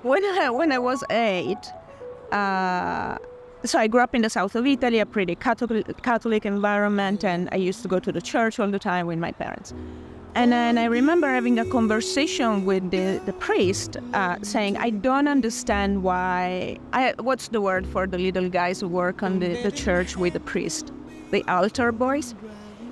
When I was 8, so I grew up in the south of Italy, a pretty Catholic environment, and I used to go to the church all the time with my parents. And then I remember having a conversation with the priest saying, I don't understand why, what's the word for the little guys who work on the church with the priest? The altar boys?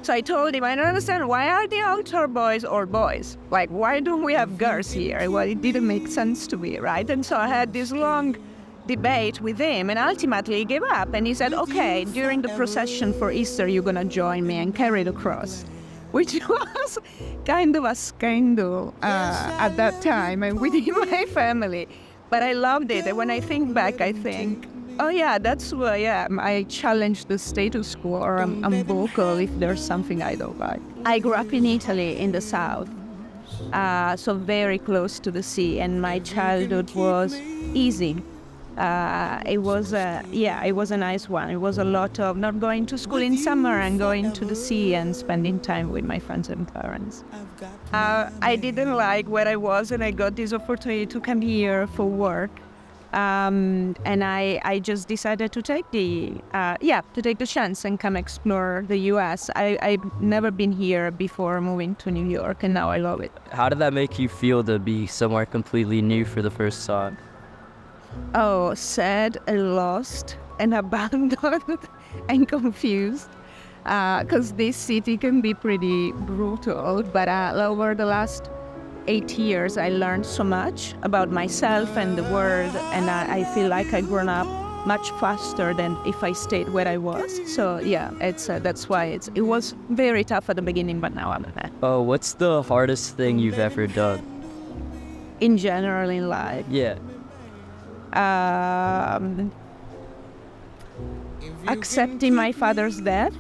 So I told him, I don't understand, why are the altar boys all boys? Like, why don't we have girls here? Well, it didn't make sense to me, right? And so I had this long debate with him, and ultimately he gave up, and he said, okay, during the procession for Easter, you're going to join me and carry the cross, which was kind of a scandal at that time and within my family. But I loved it, and when I think back, I think, oh yeah, that's who I am. I challenge the status quo, or I'm vocal if there's something I don't like. I grew up in Italy, in the south, so very close to the sea, and my childhood was easy. It was a nice one. It was a lot of not going to school in summer and going to the sea and spending time with my friends and parents. I didn't like where I was, and I got this opportunity to come here for work. And I just decided to take the chance and come explore the U.S. I've never been here before moving to New York, and now I love it. How did that make you feel to be somewhere completely new for the first time? Oh, sad and lost and abandoned and confused, because this city can be pretty brutal. But over the last 8 years, I learned so much about myself and the world, and I feel like I've grown up much faster than if I stayed where I was. So yeah, that's why it was very tough at the beginning, but now I'm there. Oh, what's the hardest thing you've ever done? In general in life? Yeah. Accepting my father's death,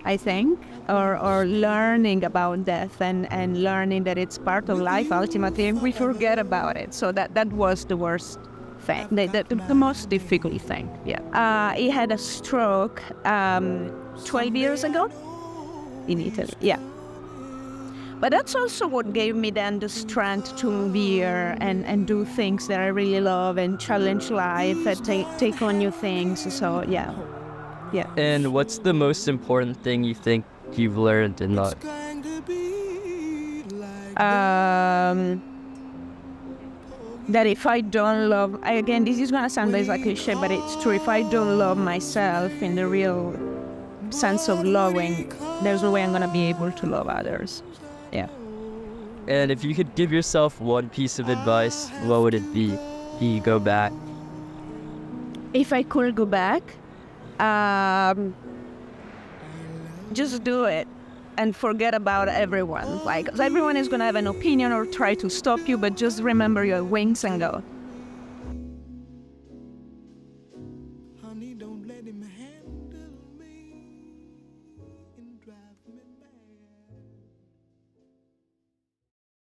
I think, or learning about death and learning that it's part of life ultimately, and we forget about it. So that was the worst thing, the most difficult thing. Yeah. He had a stroke 12 years ago in Italy. Yeah. But that's also what gave me then the strength to move here and do things that I really love and challenge life and take on new things. So yeah. And what's the most important thing you think you've learned in life? That if I don't love, again, this is gonna sound like a cliche, but it's true. If I don't love myself in the real sense of loving, there's no way I'm gonna be able to love others. Yeah. And if you could give yourself one piece of advice, what would it be? You go back. If I could go back, just do it and forget about everyone. Like, 'cause everyone is gonna have an opinion or try to stop you, but just remember your wings and go. Honey, don't let him have